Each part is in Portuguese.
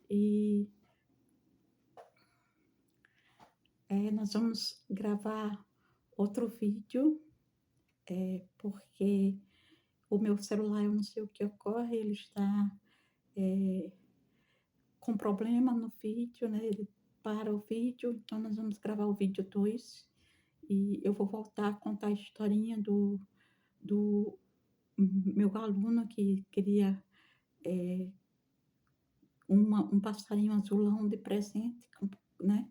E nós vamos gravar outro vídeo, porque o meu celular, eu não sei o que ocorre, ele está eh, com problema no vídeo, né? Ele para o vídeo, então nós vamos gravar o vídeo 2 e eu vou voltar a contar a historinha do meu aluno que queria eh, um passarinho azulão de presente, né?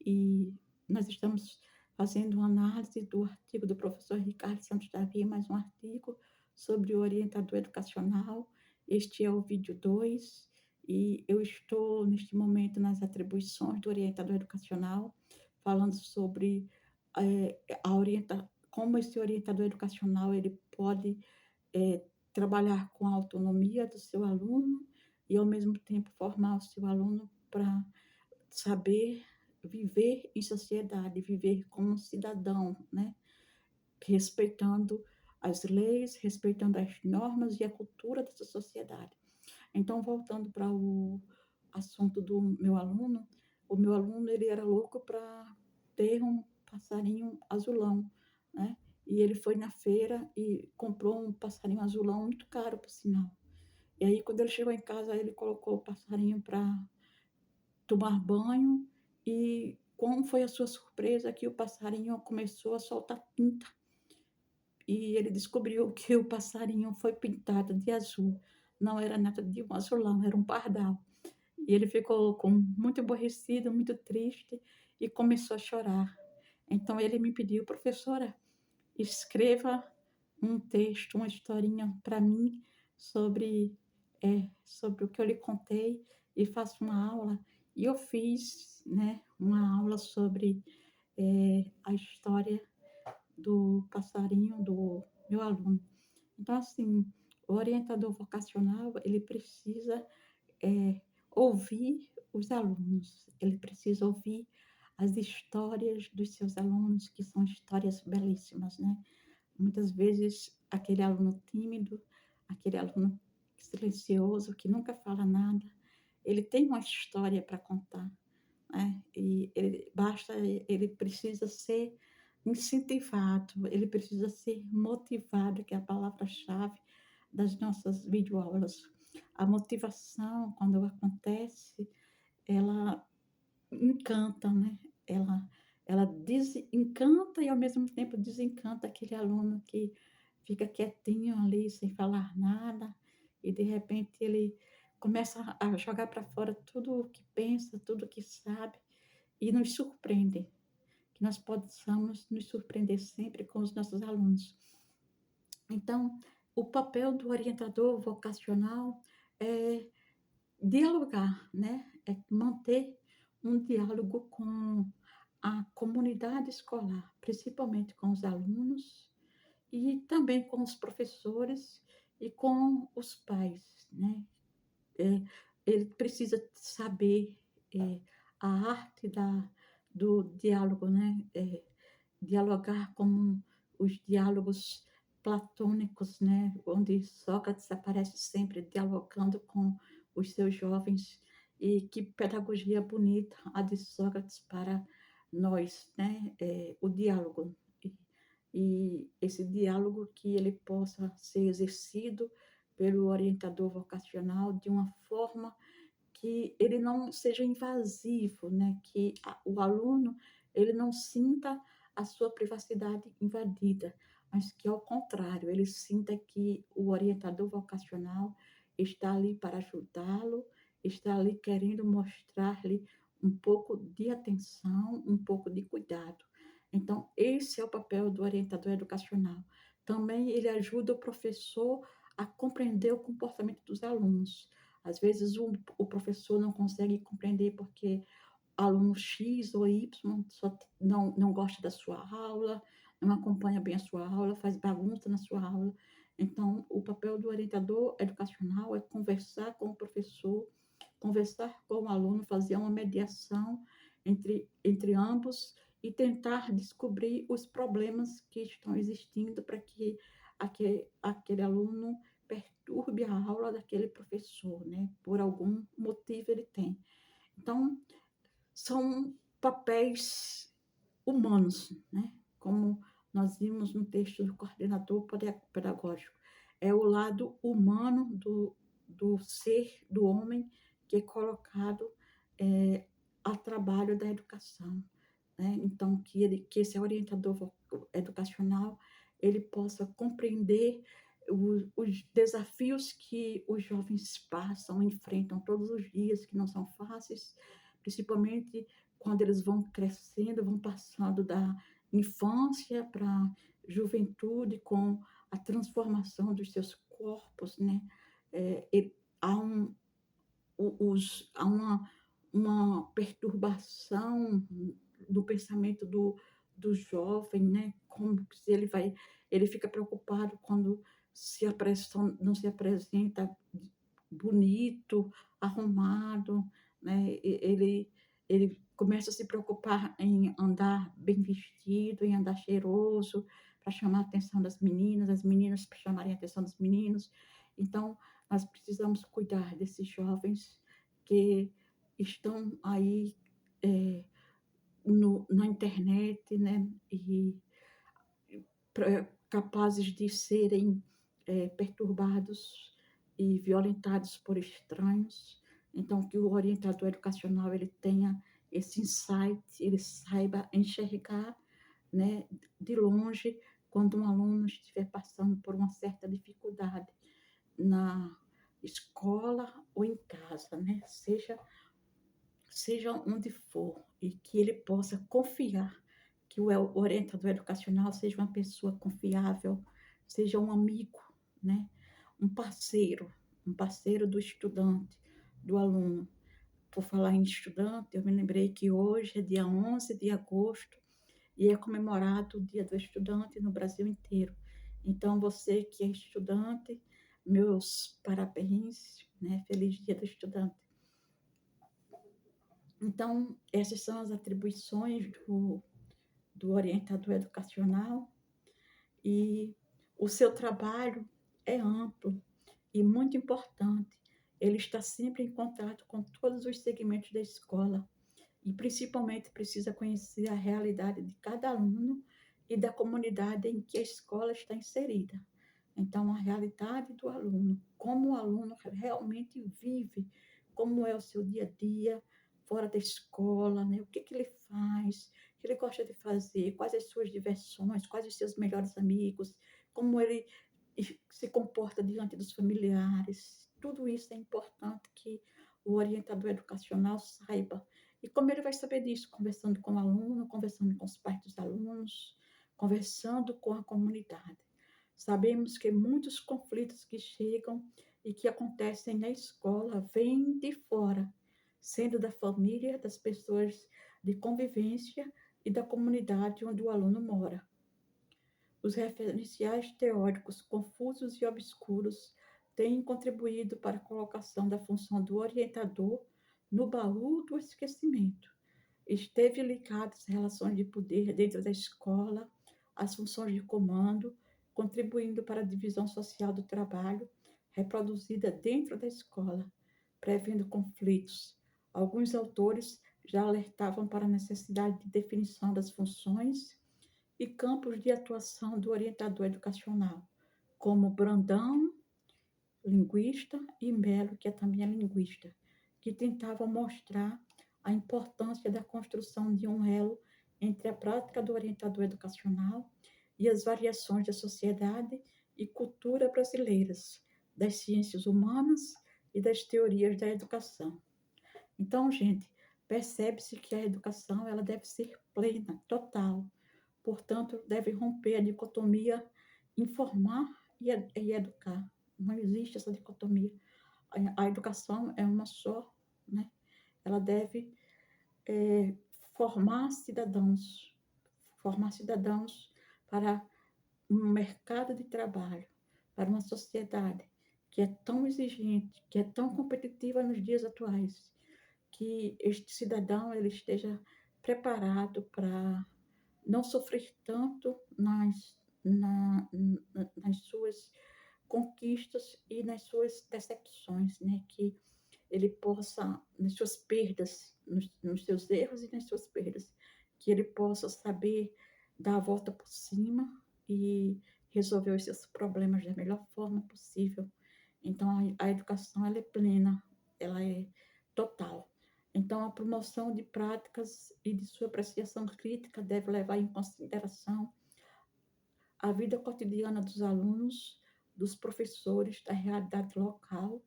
E nós estamos fazendo uma análise do artigo do professor Ricardo Santos Davi, mais um artigo sobre o orientador educacional. Este é o vídeo 2 e eu estou, neste momento, nas atribuições do orientador educacional, falando sobre como esse orientador educacional ele pode trabalhar com a autonomia do seu aluno e, ao mesmo tempo, formar o seu aluno para saber viver em sociedade, viver como um cidadão, né? Respeitando as leis, respeitando as normas e a cultura dessa sociedade. Então, voltando para o assunto do meu aluno, o meu aluno ele era louco para ter um passarinho azulão, né? E ele foi na feira e comprou um passarinho azulão muito caro, por sinal. E aí, quando ele chegou em casa, ele colocou o passarinho para tomar banho e como foi a sua surpresa que o passarinho começou a soltar tinta e ele descobriu que o passarinho foi pintado de azul. Não era nada de um azulão, era um pardal. E ele ficou muito aborrecido, muito triste e começou a chorar. Então ele me pediu, professora, escreva um texto, uma historinha para mim sobre, sobre o que eu lhe contei e faça uma aula. E eu fiz, né, uma aula sobre a história do passarinho do meu aluno. Então, assim, o orientador vocacional, ele precisa ouvir os alunos, ele precisa ouvir as histórias dos seus alunos, que são histórias belíssimas, né? Muitas vezes, aquele aluno tímido, aquele aluno silencioso, que nunca fala nada, ele tem uma história para contar, né? E ele precisa ser incentivado, ele precisa ser motivado, que é a palavra-chave das nossas videoaulas. A motivação, quando acontece, ela encanta, né? Ela, ela desencanta e, ao mesmo tempo, desencanta aquele aluno que fica quietinho ali, sem falar nada, e, de repente, ele começa a jogar para fora tudo o que pensa, tudo o que sabe, e nos surpreende, que nós possamos nos surpreender sempre com os nossos alunos. Então, o papel do orientador vocacional é dialogar, né? É manter um diálogo com a comunidade escolar, principalmente com os alunos e também com os professores e com os pais, né? É, ele precisa saber a arte do diálogo, né? Dialogar como os diálogos platônicos, né? Onde Sócrates aparece sempre dialogando com os seus jovens. E que pedagogia bonita a de Sócrates para nós, né? O diálogo. E esse diálogo que ele possa ser exercido pelo orientador vocacional de uma forma que ele não seja invasivo, né? Que o aluno ele não sinta a sua privacidade invadida, mas que, ao contrário, ele sinta que o orientador vocacional está ali para ajudá-lo, está ali querendo mostrar-lhe um pouco de atenção, um pouco de cuidado. Então, esse é o papel do orientador educacional. Também ele ajuda o professor a compreender o comportamento dos alunos. Às vezes o professor não consegue compreender porque aluno X ou Y só não gosta da sua aula, não acompanha bem a sua aula, faz bagunça na sua aula. Então, o papel do orientador educacional é conversar com o professor, conversar com o aluno, fazer uma mediação entre ambos e tentar descobrir os problemas que estão existindo para que aquele aluno perturbe a aula daquele professor, né? Por algum motivo ele tem. são papéis humanos, né, como nós vimos no texto do coordenador pedagógico. É o lado humano do ser, do homem, que é colocado, a trabalho da educação, né. Então que esse orientador educacional, ele possa compreender os desafios que os jovens passam, enfrentam todos os dias, que não são fáceis, principalmente quando eles vão crescendo, vão passando da infância para a juventude com a transformação dos seus corpos, né. Há há uma perturbação do pensamento do jovem, né, como se ele fica preocupado quando não se apresenta bonito, arrumado, né, ele começa a se preocupar em andar bem vestido, em andar cheiroso, para chamar a atenção das meninas, as meninas para chamarem a atenção dos meninos. Então, nós precisamos cuidar desses jovens que estão aí, eh, na internet, né, e capazes de serem, perturbados e violentados por estranhos. Então, que o orientador educacional ele tenha esse insight, ele saiba enxergar, né, de longe, quando um aluno estiver passando por uma certa dificuldade na escola ou em casa, né, seja onde for, e que ele possa confiar, que o orientador educacional seja uma pessoa confiável, seja um amigo, né, um parceiro, um parceiro do estudante, do aluno. Por falar em estudante, eu me lembrei que hoje é dia 11 de agosto e é comemorado o Dia do Estudante no Brasil inteiro. Então, você que é estudante, meus parabéns, né? Feliz Dia do Estudante. Então, essas são as atribuições do orientador educacional, e o seu trabalho é amplo e muito importante. Ele está sempre em contato com todos os segmentos da escola e, principalmente, precisa conhecer a realidade de cada aluno e da comunidade em que a escola está inserida. Então, a realidade do aluno, como o aluno realmente vive, como é o seu dia a dia fora da escola, né? O que ele faz, o que ele gosta de fazer, quais as suas diversões, quais os seus melhores amigos, como ele se comporta diante dos familiares. Tudo isso é importante que o orientador educacional saiba. E como ele vai saber disso? Conversando com o aluno, conversando com os pais dos alunos, conversando com a comunidade. Sabemos que muitos conflitos que chegam e que acontecem na escola vêm de fora, sendo da família, das pessoas de convivência e da comunidade onde o aluno mora. Os referenciais teóricos confusos e obscuros têm contribuído para a colocação da função do orientador no baú do esquecimento. Esteve ligado às relações de poder dentro da escola, às funções de comando, contribuindo para a divisão social do trabalho reproduzida dentro da escola, prevendo conflitos. Alguns autores já alertavam para a necessidade de definição das funções e campos de atuação do orientador educacional, como Brandão, linguista, e Melo, que é também linguista, que tentavam mostrar a importância da construção de um elo entre a prática do orientador educacional e as variações da sociedade e cultura brasileiras, das ciências humanas e das teorias da educação. Então, gente, percebe-se que a educação ela deve ser plena, total. Portanto, deve romper a dicotomia informar e educar. Não existe essa dicotomia. A educação é uma só, né? Ela deve formar formar cidadãos para um mercado de trabalho, para uma sociedade que é tão exigente, que é tão competitiva nos dias atuais, que este cidadão ele esteja preparado para não sofrer tanto nas suas conquistas e nas suas decepções, né? Que ele possa, nas suas perdas, nos seus erros e nas suas perdas, que ele possa saber dar a volta por cima e resolver os seus problemas da melhor forma possível. Então, a educação ela é plena, ela é total. Então, a promoção de práticas e de sua apreciação crítica deve levar em consideração a vida cotidiana dos alunos, dos professores, da realidade local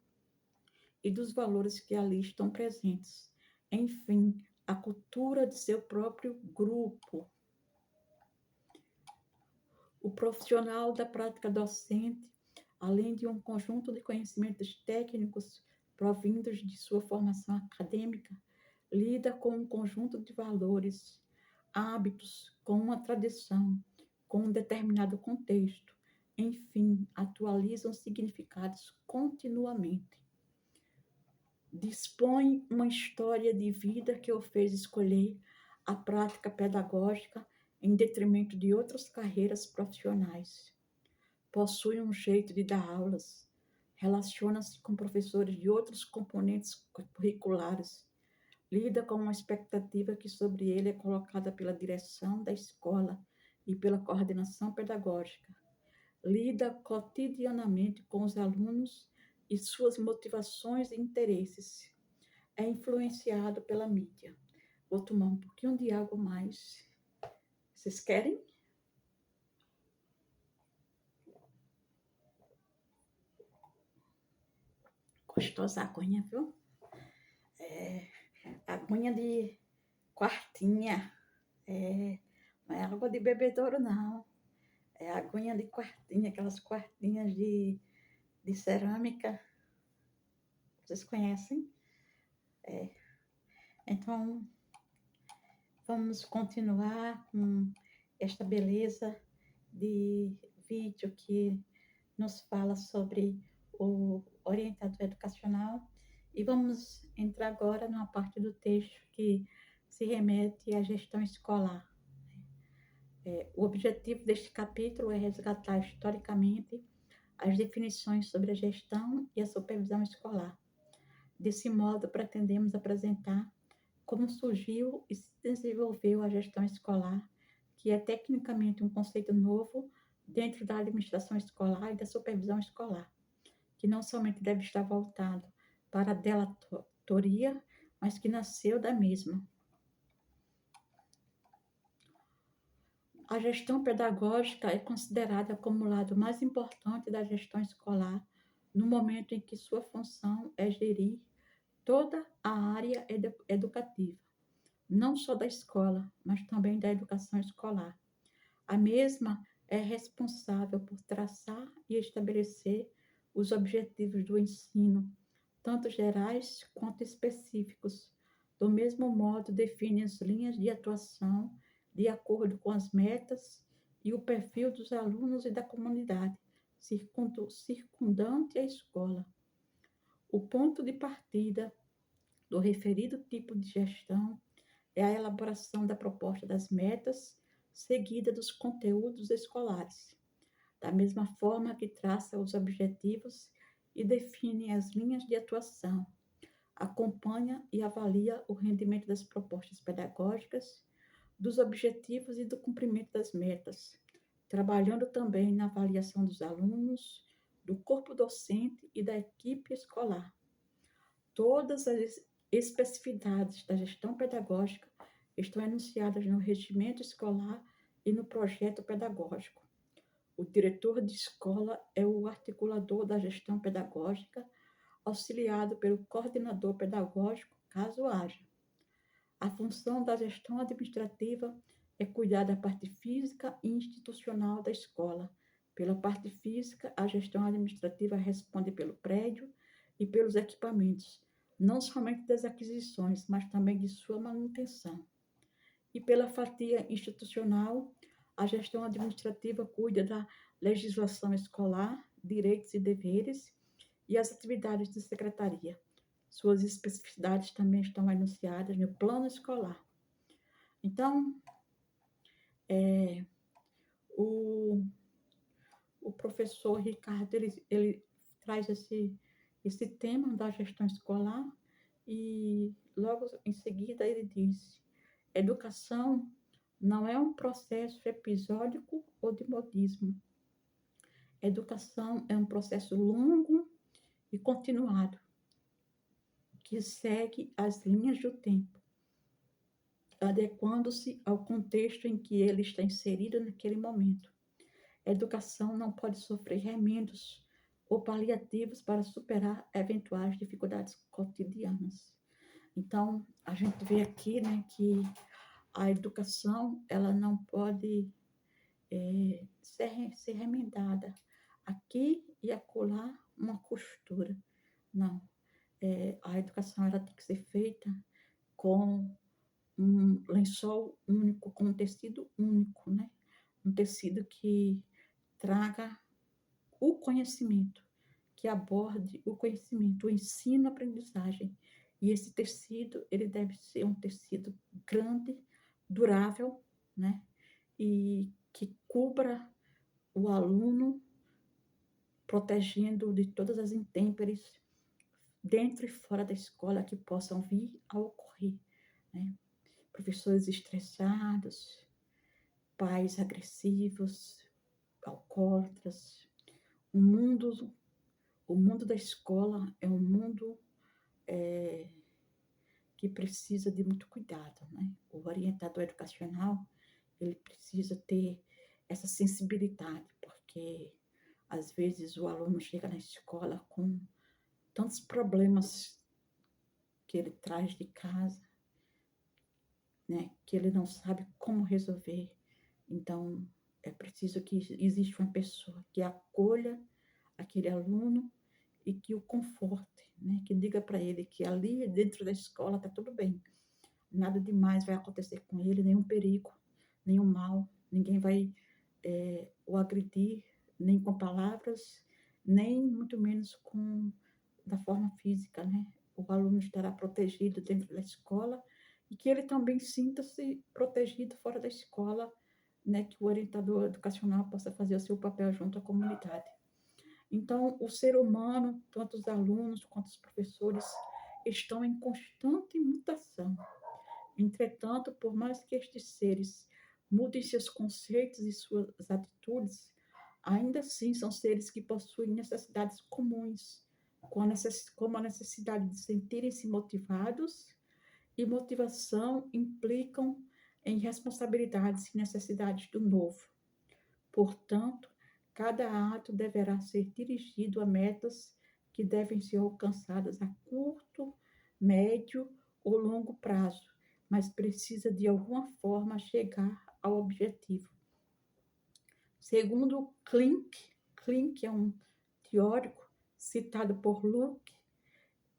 e dos valores que ali estão presentes. Enfim, a cultura de seu próprio grupo. O profissional da prática docente, além de um conjunto de conhecimentos técnicos provindos de sua formação acadêmica, lida com um conjunto de valores, hábitos, com uma tradição, com um determinado contexto. Enfim, atualizam significados continuamente. Dispõe uma história de vida que o fez escolher a prática pedagógica em detrimento de outras carreiras profissionais. Possui um jeito de dar aulas, relaciona-se com professores de outros componentes curriculares, lida com uma expectativa que sobre ele é colocada pela direção da escola e pela coordenação pedagógica. Lida cotidianamente com os alunos e suas motivações e interesses. É influenciado pela mídia. Vou tomar um pouquinho de água mais. Vocês querem? Gostosa aguinha, viu? Aguinha de quartinha. Não é água de bebedouro, não. É aguinha de quartinha, aquelas quartinhas de cerâmica. Vocês conhecem? Então, vamos continuar com esta beleza de vídeo que nos fala sobre o orientador educacional e vamos entrar agora numa parte do texto que se remete à gestão escolar. O objetivo deste capítulo é resgatar historicamente as definições sobre a gestão e a supervisão escolar. Desse modo, pretendemos apresentar como surgiu e se desenvolveu a gestão escolar, que é tecnicamente um conceito novo dentro da administração escolar e da supervisão escolar, que não somente deve estar voltado para a delatoria, mas que nasceu da mesma. A gestão pedagógica é considerada como o lado mais importante da gestão escolar, no momento em que sua função é gerir toda a área educativa, não só da escola, mas também da educação escolar. A mesma é responsável por traçar e estabelecer os objetivos do ensino, tanto gerais quanto específicos. Do mesmo modo, define as linhas de atuação de acordo com as metas e o perfil dos alunos e da comunidade circundante à escola. O ponto de partida do referido tipo de gestão é a elaboração da proposta das metas, seguida dos conteúdos escolares, da mesma forma que traça os objetivos e define as linhas de atuação, acompanha e avalia o rendimento das propostas pedagógicas, dos objetivos e do cumprimento das metas, trabalhando também na avaliação dos alunos, do corpo docente e da equipe escolar. Todas as especificidades da gestão pedagógica estão enunciadas no regimento escolar e no projeto pedagógico. O diretor de escola é o articulador da gestão pedagógica, auxiliado pelo coordenador pedagógico, caso haja. A função da gestão administrativa é cuidar da parte física e institucional da escola. Pela parte física, a gestão administrativa responde pelo prédio e pelos equipamentos, não somente das aquisições, mas também de sua manutenção. E pela fatia institucional, a gestão administrativa cuida da legislação escolar, direitos e deveres e as atividades de secretaria. Suas especificidades também estão enunciadas no plano escolar. Então, o professor Ricardo, ele traz esse tema da gestão escolar e logo em seguida ele diz: educação não é um processo episódico ou de modismo. Educação é um processo longo e continuado, que segue as linhas do tempo, adequando-se ao contexto em que ele está inserido naquele momento. A educação não pode sofrer remendos ou paliativos para superar eventuais dificuldades cotidianas. Então, a gente vê aqui, né, que a educação ela não pode ser remendada aqui e acolá uma costura. Não. A educação ela tem que ser feita com um lençol único, com um tecido único, né? Um tecido que traga o conhecimento, que aborde o conhecimento, o ensino, a aprendizagem. E esse tecido, ele deve ser um tecido grande, durável, né? E que cubra o aluno, protegendo-o de todas as intempéries dentro e fora da escola que possam vir a ocorrer, né? Professores estressados, pais agressivos, alcoólatras. O mundo, o mundo da escola é um mundo que precisa de muito cuidado, né? O orientador educacional, ele precisa ter essa sensibilidade, porque às vezes o aluno chega na escola com tantos problemas que ele traz de casa, né, que ele não sabe como resolver. Então, é preciso que exista uma pessoa que acolha aquele aluno e que o conforte, né, que diga para ele que ali dentro da escola está tudo bem, nada demais vai acontecer com ele, nenhum perigo, nenhum mal, ninguém vai o agredir, nem com palavras, nem muito menos com da forma física, né? O aluno estará protegido dentro da escola e que ele também sinta-se protegido fora da escola, né? Que o orientador educacional possa fazer o seu papel junto à comunidade. Então, o ser humano, tanto os alunos quanto os professores, estão em constante mutação. Entretanto, por mais que estes seres mudem seus conceitos e suas atitudes, ainda assim são seres que possuem necessidades comuns, como a necessidade de sentirem-se motivados, e motivação implicam em responsabilidades e necessidades do novo. Portanto, cada ato deverá ser dirigido a metas que devem ser alcançadas a curto, médio ou longo prazo, mas precisa de alguma forma chegar ao objetivo. Segundo Klink é um teórico citado por Luke,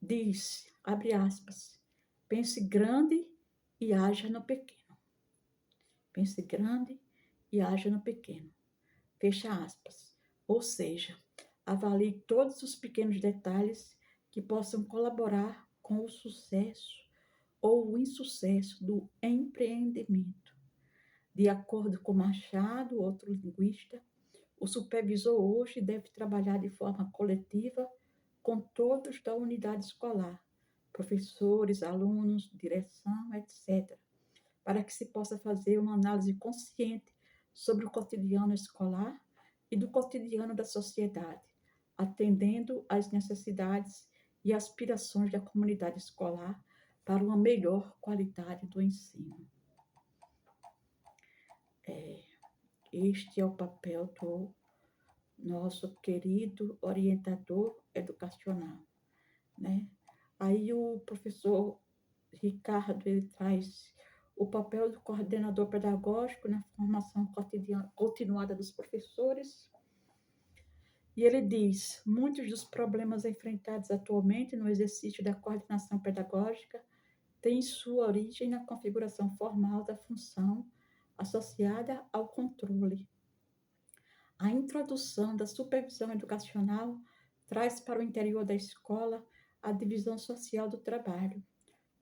diz, abre aspas, pense grande e haja no pequeno. Pense grande e haja no pequeno. Fecha aspas. Ou seja, avalie todos os pequenos detalhes que possam colaborar com o sucesso ou o insucesso do empreendimento. De acordo com Machado, outro linguista, o supervisor hoje deve trabalhar de forma coletiva com todos da unidade escolar, professores, alunos, direção, etc., para que se possa fazer uma análise consciente sobre o cotidiano escolar e do cotidiano da sociedade, atendendo às necessidades e aspirações da comunidade escolar para uma melhor qualidade do ensino. Este é o papel do nosso querido orientador educacional, né? Aí o professor Ricardo, ele traz o papel do coordenador pedagógico na formação continuada dos professores. E ele diz: muitos dos problemas enfrentados atualmente no exercício da coordenação pedagógica têm sua origem na configuração formal da função associada ao controle. A introdução da supervisão educacional traz para o interior da escola a divisão social do trabalho,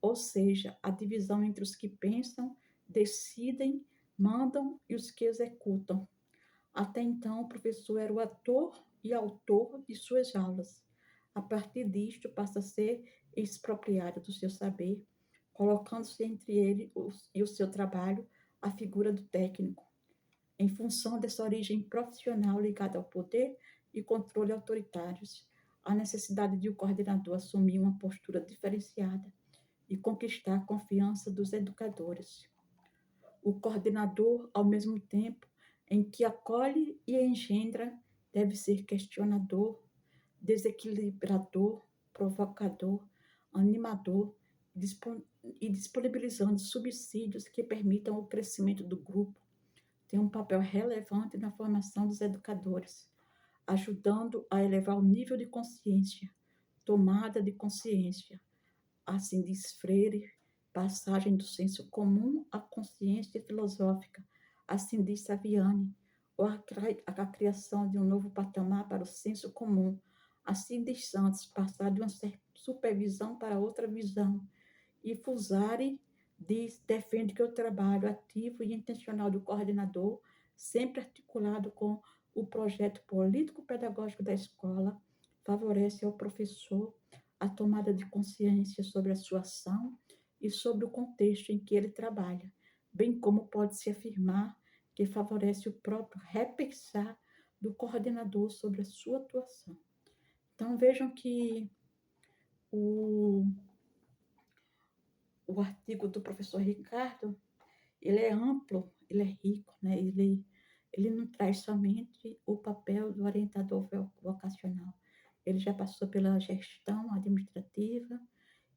ou seja, a divisão entre os que pensam, decidem, mandam e os que executam. Até então, o professor era o ator e autor de suas aulas. A partir disto, passa a ser expropriado do seu saber, colocando-se entre ele e o seu trabalho a figura do técnico, em função dessa origem profissional ligada ao poder e controle autoritários, a necessidade de o coordenador assumir uma postura diferenciada e conquistar a confiança dos educadores. O coordenador, ao mesmo tempo em que acolhe e engendra, deve ser questionador, desequilibrador, provocador, animador e disponibilizando subsídios que permitam o crescimento do grupo. Tem um papel relevante na formação dos educadores, ajudando a elevar o nível de consciência, tomada de consciência, assim diz Freire, passagem do senso comum à consciência filosófica, assim diz Saviani, ou a criação de um novo patamar para o senso comum, assim diz Santos, passar de uma supervisão para outra visão. E Fusari defende que o trabalho ativo e intencional do coordenador, sempre articulado com o projeto político-pedagógico da escola, favorece ao professor a tomada de consciência sobre a sua ação e sobre o contexto em que ele trabalha, bem como pode-se afirmar que favorece o próprio repensar do coordenador sobre a sua atuação. Então, vejam que o artigo do professor Ricardo, ele é amplo, ele é rico, né? Ele não traz somente o papel do orientador vocacional. Ele já passou pela gestão administrativa,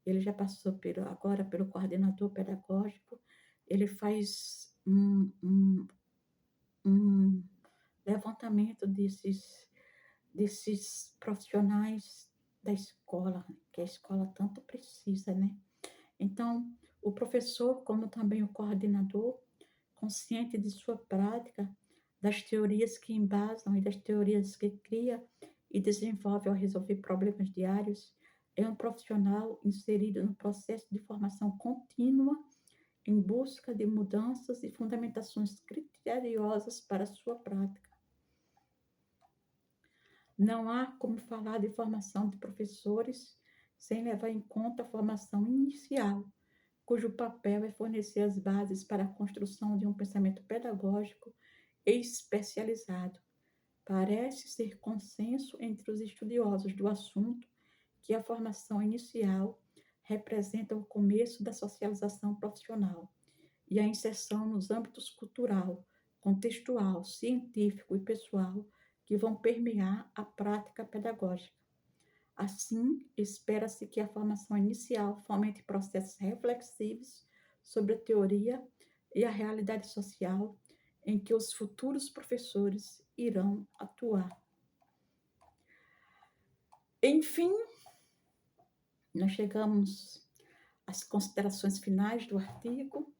ele já passou agora pelo coordenador pedagógico, ele faz um levantamento desses profissionais da escola, que a escola tanto precisa, né? Então, o professor, como também o coordenador, consciente de sua prática, das teorias que embasam e das teorias que cria e desenvolve ao resolver problemas diários, é um profissional inserido no processo de formação contínua em busca de mudanças e fundamentações criteriosas para a sua prática. Não há como falar de formação de professores sem levar em conta a formação inicial, cujo papel é fornecer as bases para a construção de um pensamento pedagógico especializado. Parece ser consenso entre os estudiosos do assunto que a formação inicial representa o começo da socialização profissional e a inserção nos âmbitos cultural, contextual, científico e pessoal que vão permear a prática pedagógica. Assim, espera-se que a formação inicial fomente processos reflexivos sobre a teoria e a realidade social em que os futuros professores irão atuar. Enfim, nós chegamos às considerações finais do artigo.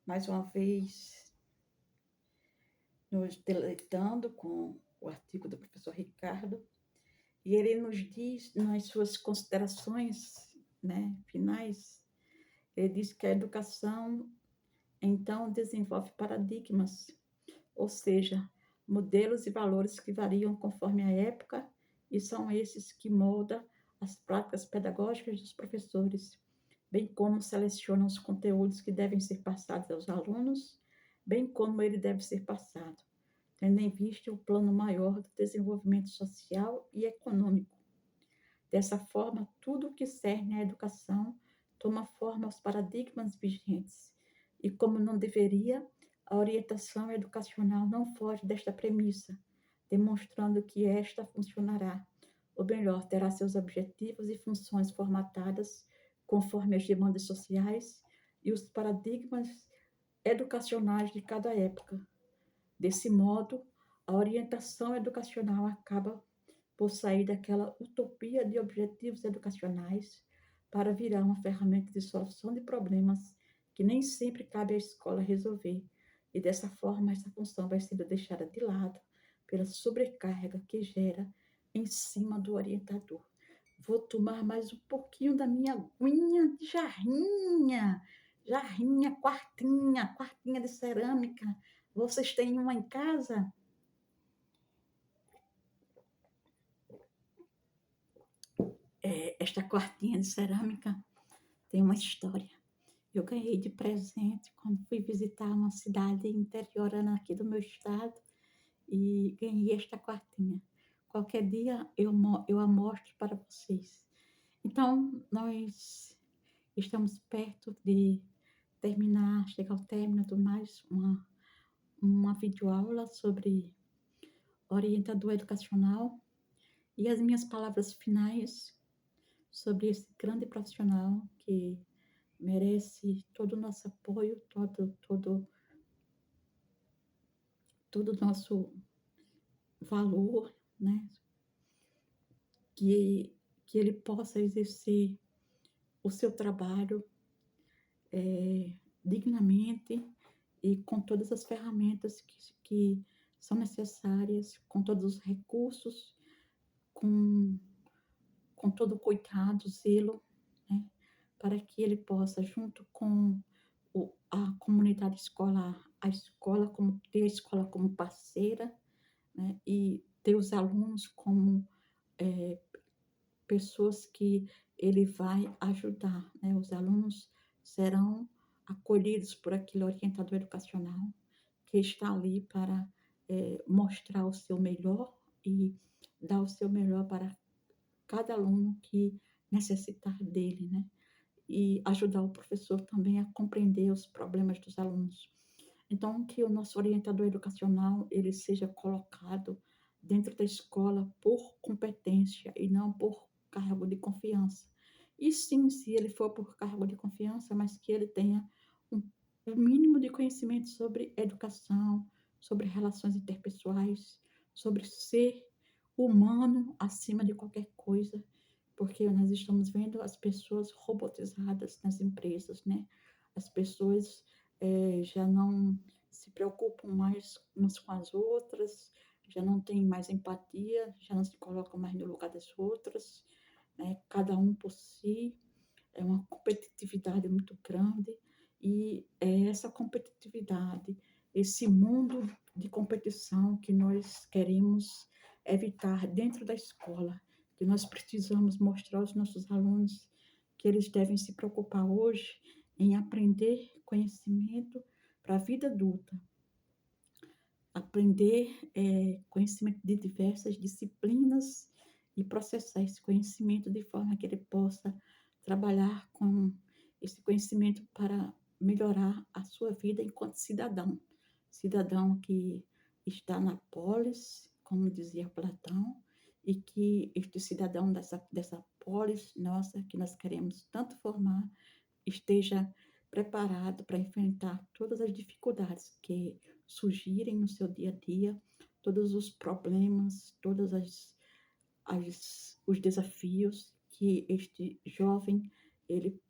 Mais uma vez, nos deleitando com o artigo do professor Ricardo, e ele nos diz, nas suas considerações, né, finais, ele diz que a educação, então, desenvolve paradigmas, ou seja, modelos e valores que variam conforme a época, e são esses que moldam as práticas pedagógicas dos professores, bem como selecionam os conteúdos que devem ser passados aos alunos, bem como ele deve ser passado, tendo em vista o plano maior do desenvolvimento social e econômico. Dessa forma, tudo o que cerne a educação toma forma aos paradigmas vigentes, e como não deveria, a orientação educacional não foge desta premissa, demonstrando que esta funcionará, ou melhor, terá seus objetivos e funções formatadas conforme as demandas sociais e os paradigmas educacionais de cada época. Desse modo, a orientação educacional acaba por sair daquela utopia de objetivos educacionais para virar uma ferramenta de solução de problemas que nem sempre cabe à escola resolver, e dessa forma essa função vai sendo deixada de lado pela sobrecarga que gera em cima do orientador. Vou tomar mais um pouquinho da minha aguinha de jarrinha, quartinha de cerâmica. Vocês têm uma em casa? Esta quartinha de cerâmica tem uma história. Eu ganhei de presente quando fui visitar uma cidade interiorana aqui do meu estado e ganhei esta quartinha. Qualquer dia eu a mostro para vocês. Então, nós estamos perto de terminar, chegar ao término de mais uma videoaula sobre orientador educacional e as minhas palavras finais sobre esse grande profissional que merece todo o nosso apoio, todo o nosso valor, né? Que, que ele possa exercer o seu trabalho dignamente e com todas as ferramentas que são necessárias, com todos os recursos, com, com todo o cuidado, zelo, né? Para que ele possa, junto com a comunidade escolar, ter a escola como parceira, né? E ter os alunos como pessoas que ele vai ajudar, né? Os alunos serão acolhidos por aquele orientador educacional que está ali para mostrar o seu melhor e dar o seu melhor para cada aluno que necessitar dele, né? E ajudar o professor também a compreender os problemas dos alunos. Então, que o nosso orientador educacional ele seja colocado dentro da escola por competência e não por cargo de confiança. E sim, se ele for por cargo de confiança, mas que ele tenha um, um mínimo de conhecimento sobre educação, sobre relações interpessoais, sobre ser humano acima de qualquer coisa, porque nós estamos vendo as pessoas robotizadas nas empresas, né? As pessoas já não se preocupam mais umas com as outras, já não têm mais empatia, já não se colocam mais no lugar das outras, né? Cada um por si, é uma competitividade muito grande e é essa competitividade, esse mundo de competição que nós queremos evitar dentro da escola, que nós precisamos mostrar aos nossos alunos que eles devem se preocupar hoje em aprender conhecimento para a vida adulta, aprender conhecimento de diversas disciplinas e processar esse conhecimento de forma que ele possa trabalhar com esse conhecimento para melhorar a sua vida enquanto cidadão. Cidadão que está na polis, como dizia Platão, e que este cidadão dessa polis nossa, que nós queremos tanto formar, esteja preparado para enfrentar todas as dificuldades que surgirem no seu dia a dia, todos os problemas, os desafios que este jovem ele